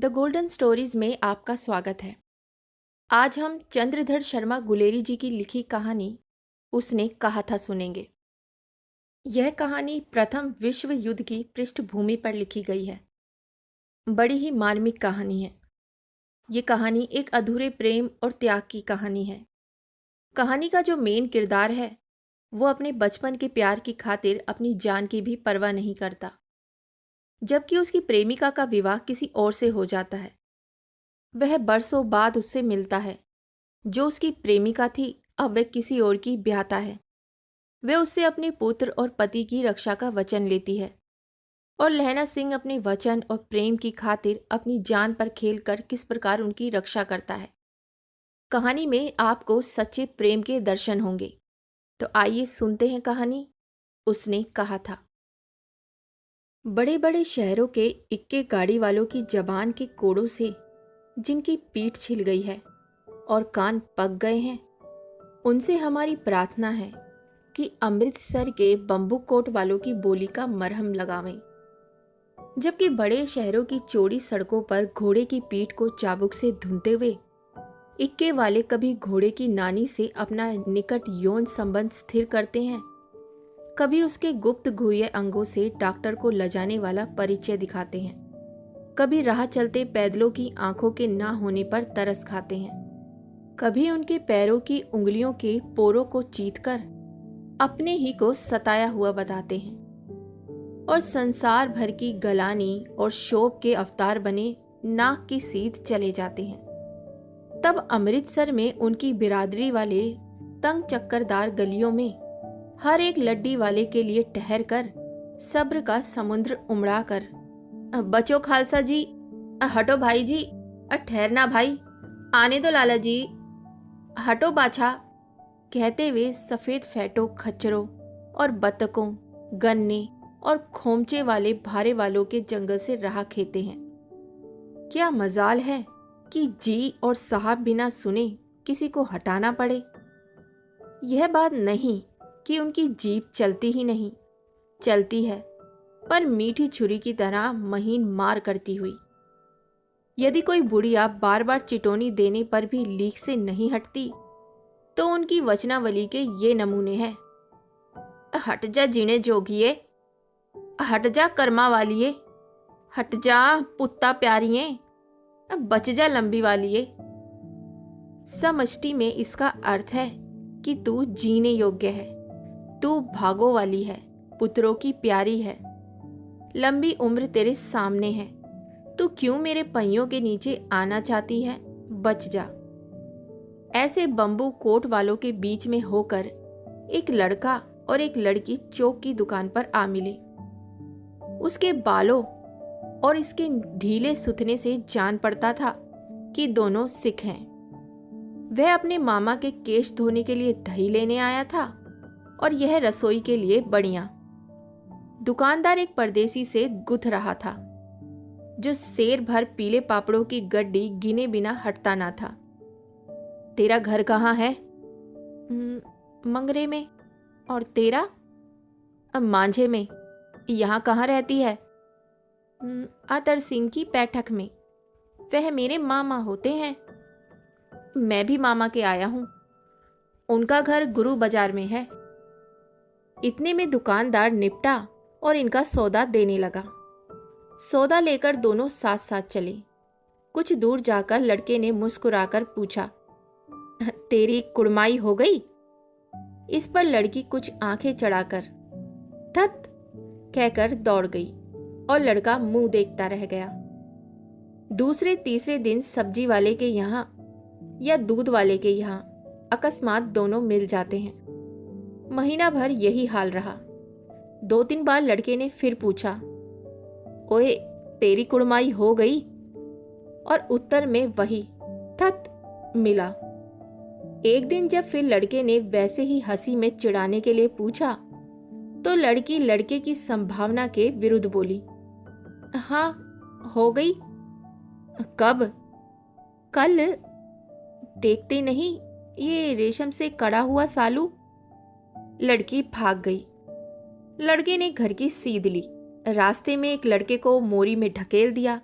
The golden stories में आपका स्वागत है। आज हम चंद्रधर शर्मा गुलेरी जी की लिखी कहानी उसने कहा था सुनेंगे। यह कहानी प्रथम विश्व युद्ध की पृष्ठभूमि पर लिखी गई है। बड़ी ही मार्मिक कहानी है। ये कहानी एक अधूरे प्रेम और त्याग की कहानी है। कहानी का जो मेन किरदार है वो अपने बचपन के प्यार की खातिर अपनी जान की भी परवाह नहीं करता, जबकि उसकी प्रेमिका का विवाह किसी और से हो जाता है। वह बरसों बाद उससे मिलता है। जो उसकी प्रेमिका थी अब वह किसी और की ब्याहता है। वह उससे अपने पुत्र और पति की रक्षा का वचन लेती है और लहना सिंह अपने वचन और प्रेम की खातिर अपनी जान पर खेलकर किस प्रकार उनकी रक्षा करता है। कहानी में आपको सच्चे प्रेम के दर्शन होंगे। तो आइए सुनते हैं कहानी उसने कहा था। बड़े बड़े शहरों के इक्के गाड़ी वालों की जबान के कोड़ों से जिनकी पीठ छिल गई है और कान पक गए हैं, उनसे हमारी प्रार्थना है कि अमृतसर के बम्बू कोट वालों की बोली का मरहम लगावें। जबकि बड़े शहरों की चौड़ी सड़कों पर घोड़े की पीठ को चाबुक से धुनते हुए इक्के वाले कभी घोड़े की नानी से अपना निकट यौन संबंध स्थिर करते हैं, कभी उसके गुप्त गुह्य अंगों से डॉक्टर को लजाने वाला परिचय दिखाते हैं, कभी राह चलते पैदलों की आंखों के ना होने पर तरस खाते हैं, कभी उनके पैरों की उंगलियों के पोरों को चीथकर अपने ही को सताया हुआ बताते हैं और संसार भर की गलानी और शोभ के अवतार बने नाक की सीध चले जाते हैं। तब अमृतसर में उनकी बिरादरी वाले तंग चक्करदार गलियों में हर एक लड्डी वाले के लिए ठहर कर सब्र का समुद्र उमड़ा कर, बचो खालसा जी, हटो भाई जी, ठहरना भाई, आने दो लाला जी, हटो बाछा, कहते हुए सफेद फैटों खच्चरों और बतकों, गन्ने और खोमचे वाले भारे वालों के जंगल से राह खेते हैं। क्या मजाल है कि जी और साहब बिना सुने किसी को हटाना पड़े। यह बात नहीं कि उनकी जीप चलती ही नहीं, चलती है, पर मीठी छुरी की तरह महीन मार करती हुई। यदि कोई बुढ़िया बार बार चिटौनी देने पर भी लीक से नहीं हटती तो उनकी वचनावली के ये नमूने हैं। हट जा जीने जोगिए, हट जा कर्मा वालिए, हट जा पुत्ता प्यारिये, बच जा लंबी वालिए। समष्टि में इसका अर्थ है कि तू जीने योग्य है, तू भागो वाली है, पुत्रों की प्यारी है, लंबी उम्र तेरे सामने है, तू क्यों मेरे पहियों के नीचे आना चाहती है, बच जा। ऐसे बम्बू कोट वालों के बीच में होकर एक लड़का और एक लड़की चौक की दुकान पर आ मिले। उसके बालों और इसके ढीले सुथने से जान पड़ता था कि दोनों सिख हैं। वह अपने मामा के केश धोने के लिए दही लेने आया था और यह रसोई के लिए बड़ियां। दुकानदार एक परदेसी से गुथ रहा था जो सेर भर पीले पापड़ों की गड्डी गिने बिना हटता ना था। तेरा घर कहाँ है? मंगरे में। और तेरा? मांझे में। यहाँ कहाँ रहती है? आतर सिंह की पैठक में। वह मेरे मामा होते हैं। मैं भी मामा के आया हूँ। उनका घर गुरु बाजार में है। इतने में दुकानदार निपटा और इनका सौदा देने लगा। सौदा लेकर दोनों साथ साथ चले। कुछ दूर जाकर लड़के ने मुस्कुराकर पूछा, तेरी कुड़माई हो गई? इस पर लड़की कुछ आंखें चढ़ाकर थत कहकर दौड़ गई और लड़का मुंह देखता रह गया। दूसरे तीसरे दिन सब्जी वाले के यहाँ या दूध वाले के यहाँ अकस्मात दोनों मिल जाते हैं। महीना भर यही हाल रहा। 2-3 बार लड़के ने फिर पूछा, ओए तेरी कुड़माई हो गई? और उत्तर में वही थत मिला। एक दिन जब फिर लड़के ने वैसे ही हंसी में चिढ़ाने के लिए पूछा तो लड़की लड़के की संभावना के विरुद्ध बोली, हाँ हो गई। कब? कल। देखते नहीं ये रेशम से कड़ा हुआ सालू। लड़की भाग गई। लड़के ने घर की सीध ली। रास्ते में एक लड़के को मोरी में ढकेल दिया।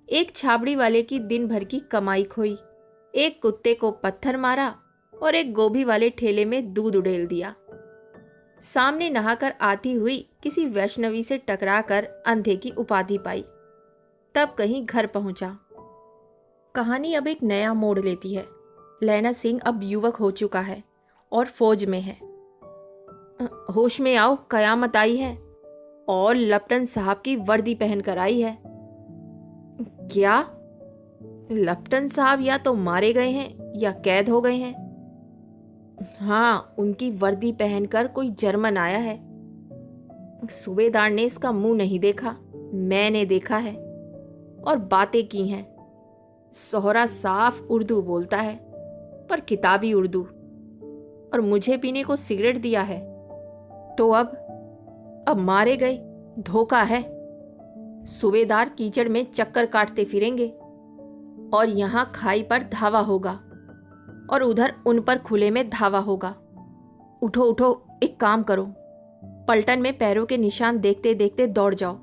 एक छाबड़ी वाले की दिन भर की कमाई खोई, एक कुत्ते को पत्थर मारा और एक गोभी वाले ठेले में दूध उड़ेल दिया। सामने नहाकर आती हुई किसी वैष्णवी से टकराकर अंधे की उपाधि पाई। तब कहीं घर पहुंचा। कहानी अब एक नया मोड़ लेती है। लैना सिंह अब युवक हो चुका है और फौज में है। होश में आओ, कयामत आई है और लप्टन साहब की वर्दी पहन कर आई है। क्या? लप्टन साहब या तो मारे गए हैं या कैद हो गए हैं। हाँ, उनकी वर्दी पहनकर कोई जर्मन आया है। सूबेदार ने इसका मुंह नहीं देखा, मैंने देखा है और बातें की हैं। सोहरा साफ उर्दू बोलता है, पर किताबी उर्दू, और मुझे पीने को सिगरेट दिया है। तो अब मारे गए, धोखा है। सूबेदार कीचड़ में चक्कर काटते फिरेंगे और यहाँ खाई पर धावा होगा और उधर उन पर खुले में धावा होगा। उठो उठो, एक काम करो, पलटन में पैरों के निशान देखते देखते दौड़ जाओ।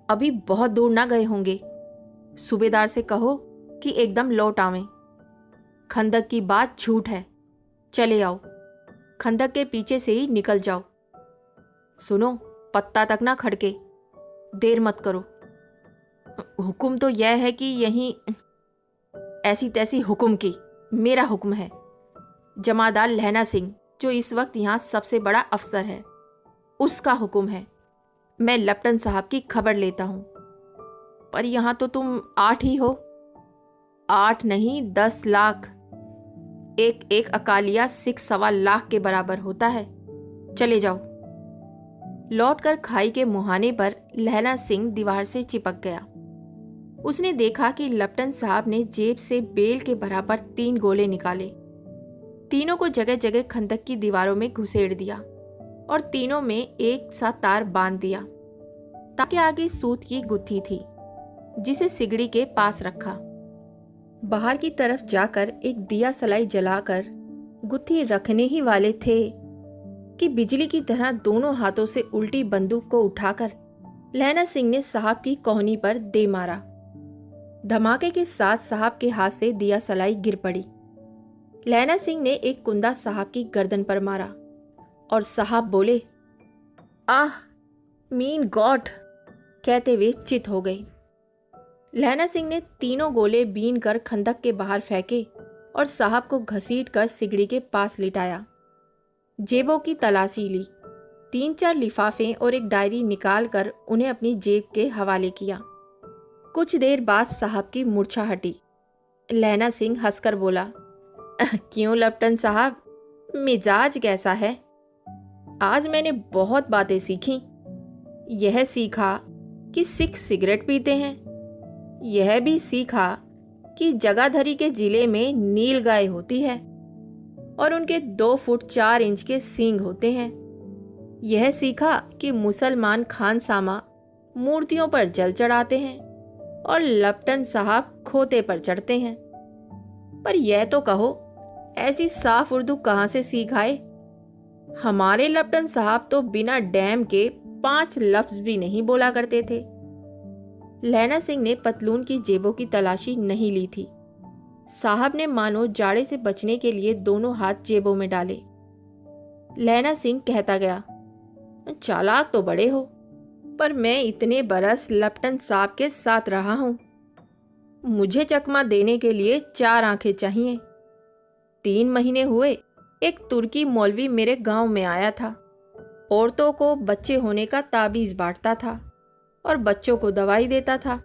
अभी बहुत दूर ना गए होंगे। सूबेदार से कहो कि एकदम लौट आवें। खंदक की बात झूठ है, चले आओ। खंदक के पीछे से ही निकल जाओ। सुनो, पत्ता तक ना खड़के, देर मत करो। हुक्म तो यह है कि यहीं ऐसी तैसी हुक्म की, मेरा हुक्म है। जमादार लहना सिंह, जो इस वक्त यहाँ सबसे बड़ा अफसर है, उसका हुक्म है। मैं लप्टन साहब की खबर लेता हूँ। पर यहाँ तो तुम 8 ही हो। 8 नहीं, 10 लाख। एक एक अकालिया सिख 1.25 लाख के बराबर होता है। चले जाओ। लौटकर खाई के मुहाने पर लहना सिंह दीवार से चिपक गया। उसने देखा कि लप्टन साहब ने जेब से बेल के बराबर 3 गोले निकाले। तीनों को जगह जगह खंदक की दीवारों में घुसेड़ दिया और तीनों में एक सा तार बांध दिया, ताकि आगे सूत की गुत्थी थी, जिसे सिगड़ी के पास रखा। बाहर की तरफ जाकर एक दिया सलाई जलाकर गुत्थी रखने ही वाले थे कि बिजली की तरह दोनों हाथों से उल्टी बंदूक को उठाकर लहना सिंह ने साहब की कोहनी पर दे मारा। धमाके के साथ साहब के हाथ से दिया सलाई गिर पड़ी। लहना सिंह ने एक कुंदा साहब की गर्दन पर मारा और साहब बोले, आह, मीन गॉड, कहते हुए चित हो गई। लहना सिंह ने तीनों गोले बीन कर खंदक के बाहर फेंके और साहब को घसीट कर सिगड़ी के पास लिटाया। जेबों की तलाशी ली। 3-4 लिफाफे और एक डायरी निकालकर उन्हें अपनी जेब के हवाले किया। कुछ देर बाद साहब की मूर्छा हटी। लहना सिंह हंसकर बोला, क्यों लप्टन साहब, मिजाज कैसा है? आज मैंने बहुत बातें सीखी। यह सीखा कि सिख सिगरेट पीते हैं। यह भी सीखा कि जगाधरी के जिले में नील गाय होती है और उनके 2 फुट 4 इंच के सींग होते हैं। यह सीखा कि मुसलमान खानसामा मूर्तियों पर जल चढ़ाते हैं और लप्टन साहब खोते पर चढ़ते हैं। पर यह तो कहो, ऐसी साफ उर्दू कहाँ से सीख आए? हमारे लप्टन साहब तो बिना डैम के 5 लफ्ज भी नहीं बोला करते थे। लहना सिंह ने पतलून की जेबों की तलाशी नहीं ली थी। साहब ने मानो जाड़े से बचने के लिए दोनों हाथ जेबों में डाले। लहना सिंह कहता गया, चालाक तो बड़े हो, पर मैं इतने बरस लप्टन साहब के साथ रहा हूं। मुझे चकमा देने के लिए 4 आंखें चाहिए। 3 महीने हुए एक तुर्की मौलवी मेरे गांव में आया था। औरतों को बच्चे होने का ताबीज बांटता था और बच्चों को दवाई देता था।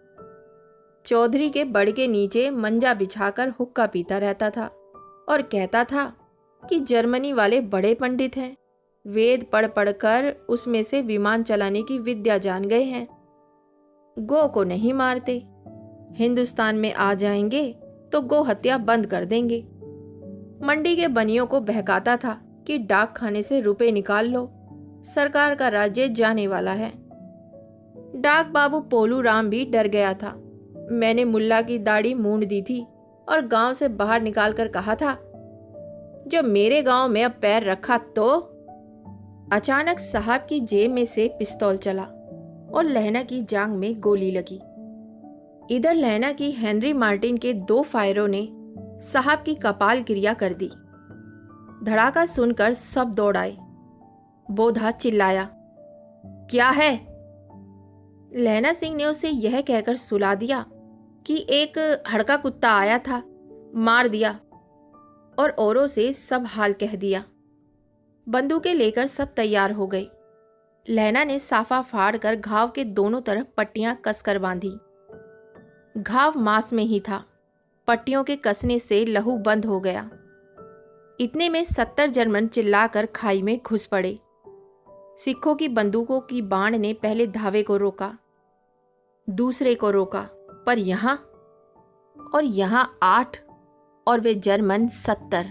चौधरी के बड़ के नीचे मंजा बिछाकर हुक्का पीता रहता था और कहता था कि जर्मनी वाले बड़े पंडित हैं, वेद पढ़ पढ़कर उसमें से विमान चलाने की विद्या जान गए हैं। गौ को नहीं मारते, हिंदुस्तान में आ जाएंगे तो गौ हत्या बंद कर देंगे। मंडी के बनियों को बहकाता था कि डाक खाने से रुपए निकाल लो, सरकार का राज्य जाने वाला है। डाक बाबू पोलू राम भी डर गया था। मैंने मुल्ला की दाढ़ी मूंड दी थी और गांव से बाहर निकालकर कहा था, जो मेरे गांव में अब पैर रखा तो। अचानक साहब की जेब में से पिस्तौल चला और लहना की जांग में गोली लगी। इधर लैना की हेनरी मार्टिन के 2 फायरों ने साहब की कपाल क्रिया कर दी। धड़ाका सुनकर सब दौड़ आए। बोधा चिल्लाया, क्या है? लैना सिंह ने उसे यह कहकर सुला दिया कि एक हड़का कुत्ता आया था, मार दिया, और औरों से सब हाल कह दिया। बंदूकें लेकर सब तैयार हो गए। लैना ने साफा फाड़कर घाव के दोनों तरफ पट्टियां कसकर बांधी। घाव मांस में ही था। पट्टियों के कसने से लहू बंद हो गया। इतने में 70 जर्मन चिल्लाकर खाई में घुस पड़े। सिखों की बंदूकों की बाण ने पहले धावे को रोका, दूसरे को रोका, पर यहां 8 और वे जर्मन 70।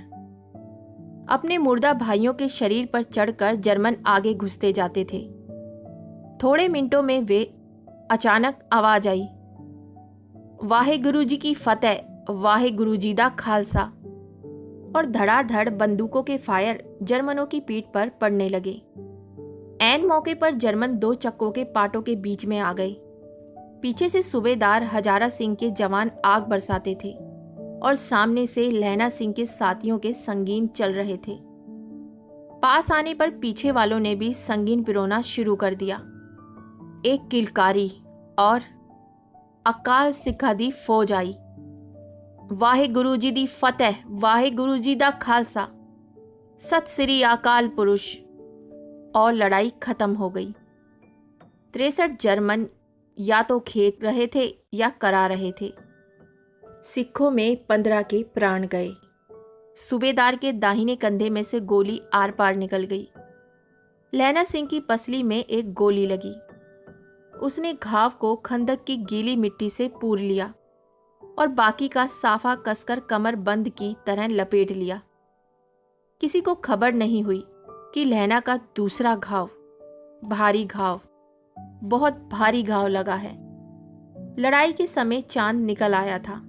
अपने मुर्दा भाइयों के शरीर पर चढ़कर जर्मन आगे घुसते जाते थे। थोड़े मिनटों में वे अचानक आवाज आई, वाहे गुरु जी की फतेह, वाहे गुरु जी दा खालसा। और धड़ाधड़ बंदूकों के फायर जर्मनों की पीठ पर पड़ने लगे। ऐन मौके पर जर्मन 2 चक्कों के पाटों के बीच में आ गए। पीछे से सूबेदार हजारा सिंह के जवान आग बरसाते थे और सामने से लैना सिंह के साथियों के संगीन चल रहे थे। पास आने पर पीछे वालों ने भी संगीन पिरोना शुरू कर दिया। एक किलकारी और अकाल सिखा दी फौज आई। वाहे गुरु जी दी फतेह, वाहे गुरु जी दा खालसा, सत श्री अकाल पुरुष। और लड़ाई खत्म हो गई। 63 जर्मन या तो खेत रहे थे या करा रहे थे। सिखों में 15 के प्राण गए। सूबेदार के दाहिने कंधे में से गोली आर पार निकल गई। लैना सिंह की पसली में एक गोली लगी। उसने घाव को खंदक की गीली मिट्टी से पूर लिया और बाकी का साफा कसकर कमर बंद की तरह लपेट लिया। किसी को खबर नहीं हुई कि लैना का दूसरा घाव, भारी घाव, बहुत भारी घाव लगा है। लड़ाई के समय चांद निकल आया था,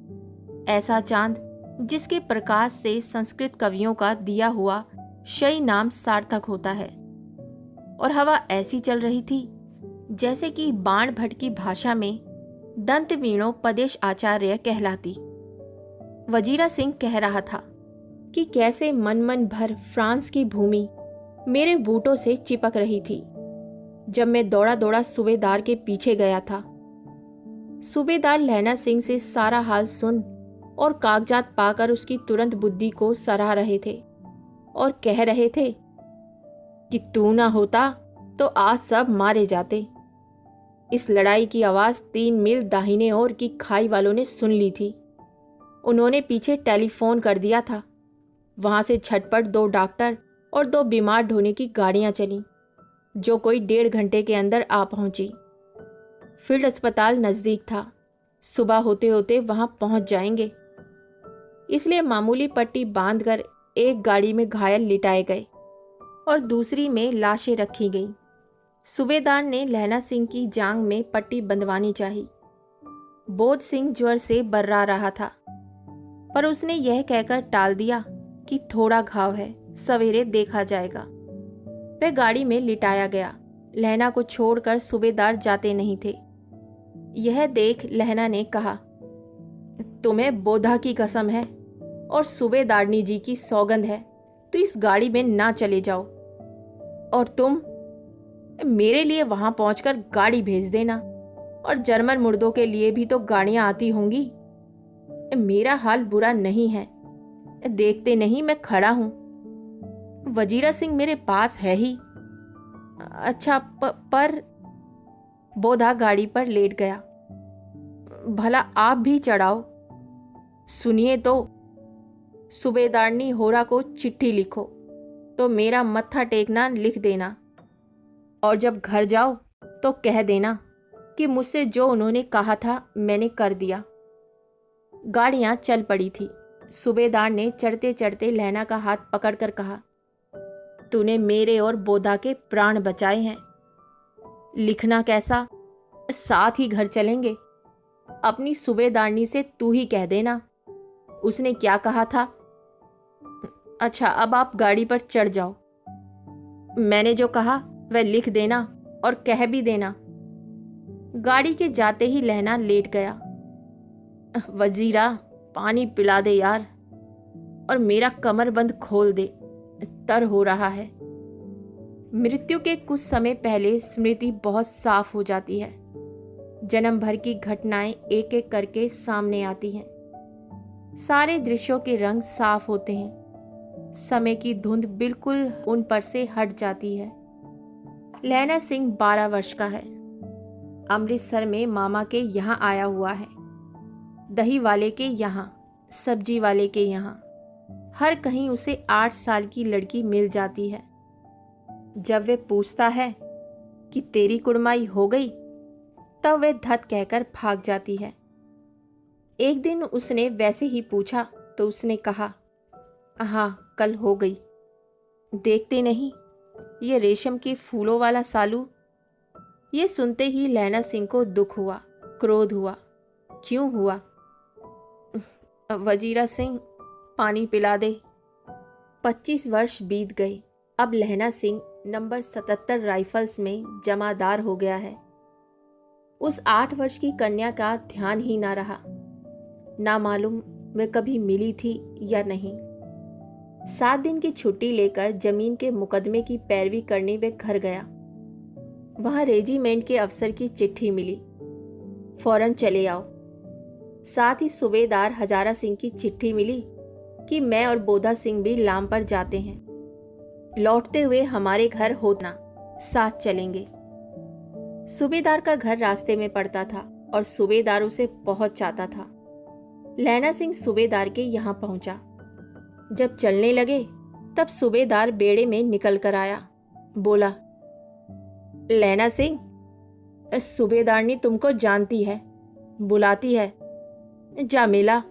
ऐसा चांद जिसके प्रकाश से संस्कृत कवियों का दिया हुआ शई नाम सार्थक होता है। और हवा ऐसी चल रही थी जैसे कि बाण भट्ट की भाषा में दंत वीणो पदेश आचार्य कहलाती। वजीरा सिंह कह रहा था कि कैसे मन मन भर फ्रांस की भूमि मेरे बूटों से चिपक रही थी जब मैं दौड़ा दौड़ा सूबेदार के पीछे गया था। सूबेदार लैना सिंह से सारा हाल सुन और कागजात पाकर उसकी तुरंत बुद्धि को सराह रहे थे और कह रहे थे कि तू ना होता तो आज सब मारे जाते। इस लड़ाई की आवाज़ 3 मील दाहिने ओर की खाई वालों ने सुन ली थी। उन्होंने पीछे टेलीफोन कर दिया था। वहां से झटपट 2 डॉक्टर और 2 बीमार ढोने की गाड़ियां चलीं, जो कोई 1.5 घंटे के अंदर आ पहुंची। फील्ड अस्पताल नज़दीक था। सुबह होते होते वहां पहुंच जाएंगे, इसलिए मामूली पट्टी बांधकर एक गाड़ी में घायल लिटाए गए और दूसरी में लाशें रखी गईं। सूबेदार ने लैना सिंह की जांग में पट्टी बंधवानी चाहिए। बोध सिंह ज्वर से बर्रा रहा था, पर उसने यह कहकर टाल दिया कि थोड़ा घाव है, सवेरे देखा जाएगा। वह गाड़ी में लिटाया गया। लहना को छोड़कर सूबेदार जाते नहीं थे। यह देख लहना ने कहा, तुम्हें बोधा की कसम है और सूबेदारनी जी की सौगंध है तो इस गाड़ी में ना चले जाओ। और तुम मेरे लिए वहां पहुंचकर गाड़ी भेज देना, और जर्मन मुर्दों के लिए भी तो गाड़ियां आती होंगी। मेरा हाल बुरा नहीं है, देखते नहीं मैं खड़ा हूं। वजीरा सिंह मेरे पास है ही। अच्छा पर बोधा गाड़ी पर लेट गया। भला आप भी चढ़ाओ। सुनिए तो, सूबेदारनी होरा को चिट्ठी लिखो तो मेरा मत्था टेकना लिख देना, और जब घर जाओ तो कह देना कि मुझसे जो उन्होंने कहा था मैंने कर दिया। गाड़ियां चल पड़ी थी। सूबेदार ने चढ़ते चढ़ते लहना का हाथ पकड़कर कहा, तूने मेरे और बोधा के प्राण बचाए हैं। लिखना कैसा, साथ ही घर चलेंगे। अपनी सूबेदारनी से तू ही कह देना, उसने क्या कहा था। अच्छा, अब आप गाड़ी पर चढ़ जाओ। मैंने जो कहा वह लिख देना और कह भी देना। गाड़ी के जाते ही लहना लेट गया। वजीरा, पानी पिला दे यार, और मेरा कमरबंद खोल दे, तर हो रहा है। मृत्यु के कुछ समय पहले स्मृति बहुत साफ हो जाती है। जन्म भर की घटनाएं एक एक करके सामने आती हैं। सारे दृश्यों के रंग साफ होते हैं। समय की धुंध बिल्कुल उन पर से हट जाती है। लैना सिंह 12 वर्ष का है। अमृतसर में मामा के यहाँ आया हुआ है। दही वाले के यहाँ, सब्जी वाले के यहाँ, हर कहीं उसे 8 साल की लड़की मिल जाती है। जब वे पूछता है कि तेरी कुड़माई हो गई, तब वे धत कहकर भाग जाती है। एक दिन उसने वैसे ही पूछा तो उसने कहा, हाँ, कल हो गई। देखते नहीं, ये रेशम के फूलों वाला सालू। ये सुनते ही लैना सिंह को दुख हुआ, क्रोध हुआ। क्यों हुआ? वजीरा सिंह, पानी पिला दे। 25 वर्ष बीत गए। अब लैना सिंह नंबर 77 राइफल्स में जमादार हो गया है। उस 8 वर्ष की कन्या का ध्यान ही ना रहा। ना मालूम वे कभी मिली थी या नहीं। 7 दिन की छुट्टी लेकर जमीन के मुकदमे की पैरवी करने वे घर गया। वहां रेजिमेंट के अफसर की चिट्ठी मिली, फौरन चले आओ। साथ ही सूबेदार हजारा सिंह की चिट्ठी मिली कि मैं और बोधा सिंह भी लाम पर जाते हैं। लौटते हुए हमारे घर होना, साथ चलेंगे। सूबेदार का घर रास्ते में पड़ता था और सूबेदार उसे बहुत चाहता था। लैना सिंह सूबेदार के यहाँ पहुंचा। जब चलने लगे तब सूबेदार बेड़े में निकल कर आया। बोला, लैना सिंह, सूबेदारनी तुमको जानती है, बुलाती है, जा मिला।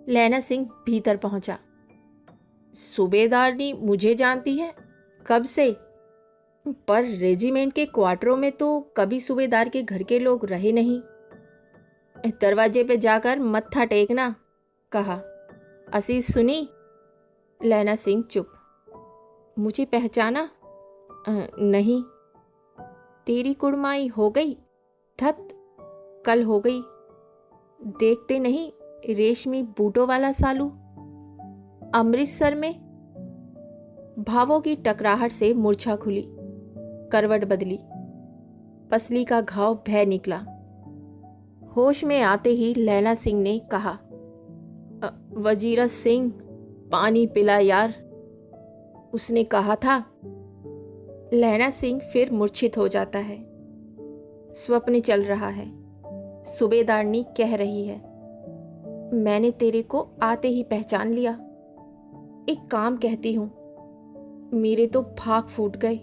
लैना सिंह भीतर पहुंचा। सूबेदारनी मुझे जानती है? कब से? पर रेजिमेंट के क्वार्टरों में तो कभी सूबेदार के घर के लोग रहे नहीं। दरवाजे पे जाकर मत्था टेकना, कहा। असीस सुनी? लैना सिंह चुप। मुझे पहचाना? नहीं। तेरी कुड़माई हो गई? धत, कल हो गई। देखते नहीं, रेशमी बूटों वाला सालू अमृतसर में। भावों की टकराहट से मूर्छा खुली, करवट बदली, पसली का घाव भय निकला। होश में आते ही लैला सिंह ने कहा, वजीरा सिंह, पानी पिला यार। उसने कहा था। लैला सिंह फिर मूर्छित हो जाता है। स्वप्न चल रहा है। सूबेदारनी कह रही है, मैंने तेरे को आते ही पहचान लिया। एक काम कहती हूं, मेरे तो भाग फूट गए।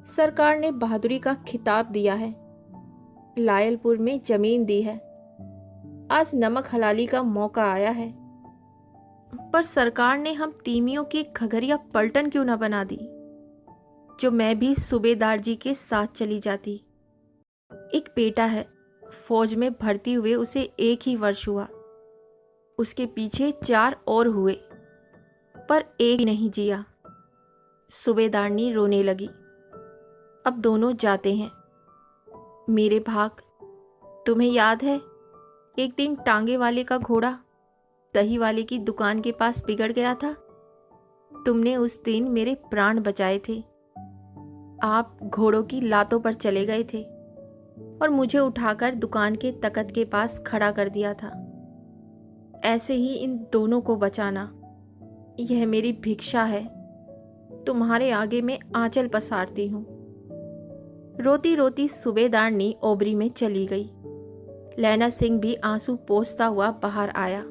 सरकार ने बहादुरी का खिताब दिया है, लायलपुर में जमीन दी है। आज नमक हलाली का मौका आया है, पर सरकार ने हम तीमियों की घघरिया पलटन क्यों ना बना दी, जो मैं भी सूबेदार जी के साथ चली जाती। एक बेटा है, फौज में भर्ती हुए उसे 1 ही वर्ष हुआ। उसके पीछे 4 और हुए, पर एक भी नहीं जिया। सूबेदारनी रोने लगी। अब दोनों जाते हैं। मेरे भाग, तुम्हें याद है एक दिन टांगे वाले का घोड़ा दही वाले की दुकान के पास बिगड़ गया था? तुमने उस दिन मेरे प्राण बचाए थे। आप घोड़ों की लातों पर चले गए थे और मुझे उठाकर दुकान के तकत के पास खड़ा कर दिया था। ऐसे ही इन दोनों को बचाना, यह मेरी भिक्षा है। तुम्हारे आगे मैं आंचल पसारती हूँ। रोती रोती सूबेदारनी ओबरी में चली गई। लैना सिंह भी आंसू पोंछता हुआ बाहर आया।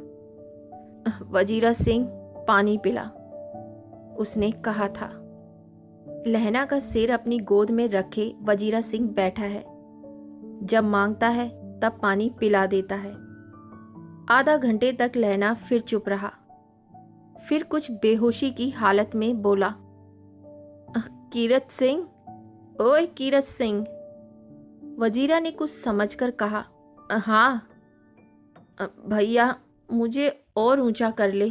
वजीरा सिंह, पानी पिला, उसने कहा था। लहना का सिर अपनी गोद में रखे वजीरा सिंह बैठा है। जब मांगता है तब पानी पिला देता है। आधा घंटे तक लहना फिर चुप रहा। फिर कुछ बेहोशी की हालत में बोला, कीरत सिंह, ओए कीरत सिंह। वजीरा ने कुछ समझकर कहा, हाँ भैया, मुझे और ऊंचा कर ले,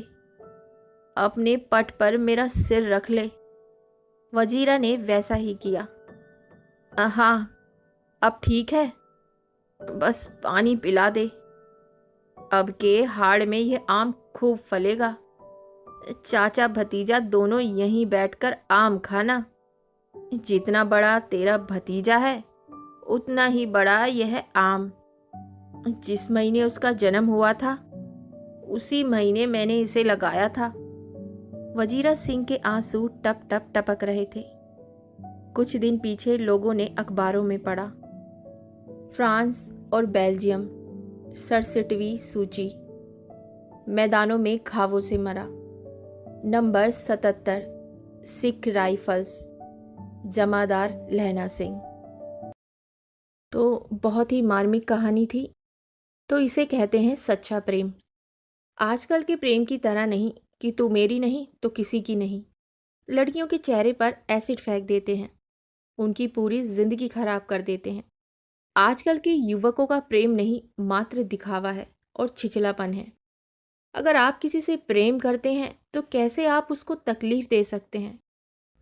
अपने पट पर मेरा सिर रख ले। वजीरा ने वैसा ही किया। हाँ, अब ठीक है, बस पानी पिला दे। अब के हाड़ में यह आम खूब फलेगा। चाचा भतीजा दोनों यहीं बैठकर आम खाना। जितना बड़ा तेरा भतीजा है उतना ही बड़ा यह आम। जिस महीने उसका जन्म हुआ था उसी महीने मैंने इसे लगाया था। वजीरा सिंह के आंसू टप टप टपक रहे थे। कुछ दिन पीछे लोगों ने अखबारों में पढ़ा, फ्रांस और बेल्जियम 67वीं सूची, मैदानों में घावों से मरा। नंबर 77, सिख राइफल्स, जमादार लहना सिंह। तो बहुत ही मार्मिक कहानी थी। तो इसे कहते हैं सच्चा प्रेम। आजकल के प्रेम की तरह नहीं कि तू मेरी नहीं तो किसी की नहीं। लड़कियों के चेहरे पर एसिड फेंक देते हैं, उनकी पूरी जिंदगी खराब कर देते हैं। आजकल के युवकों का प्रेम नहीं, मात्र दिखावा है और छिछलापन है। अगर आप किसी से प्रेम करते हैं तो कैसे आप उसको तकलीफ दे सकते हैं,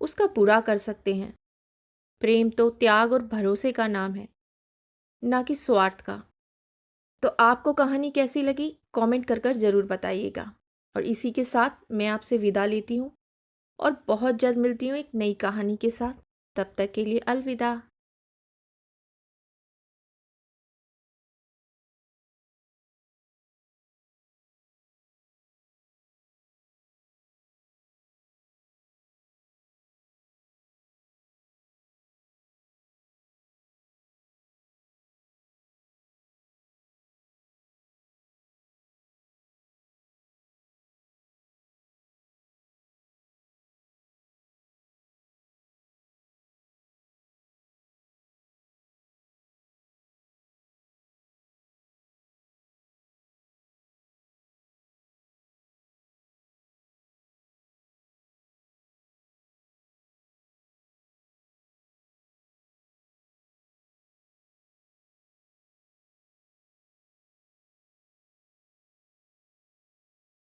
उसका बुरा कर सकते हैं। प्रेम तो त्याग और भरोसे का नाम है, ना कि स्वार्थ का। तो आपको कहानी कैसी लगी कमेंट कर ज़रूर बताइएगा। और इसी के साथ मैं आपसे विदा लेती हूँ और बहुत जल्द मिलती हूँ एक नई कहानी के साथ। तब तक के लिए अलविदा।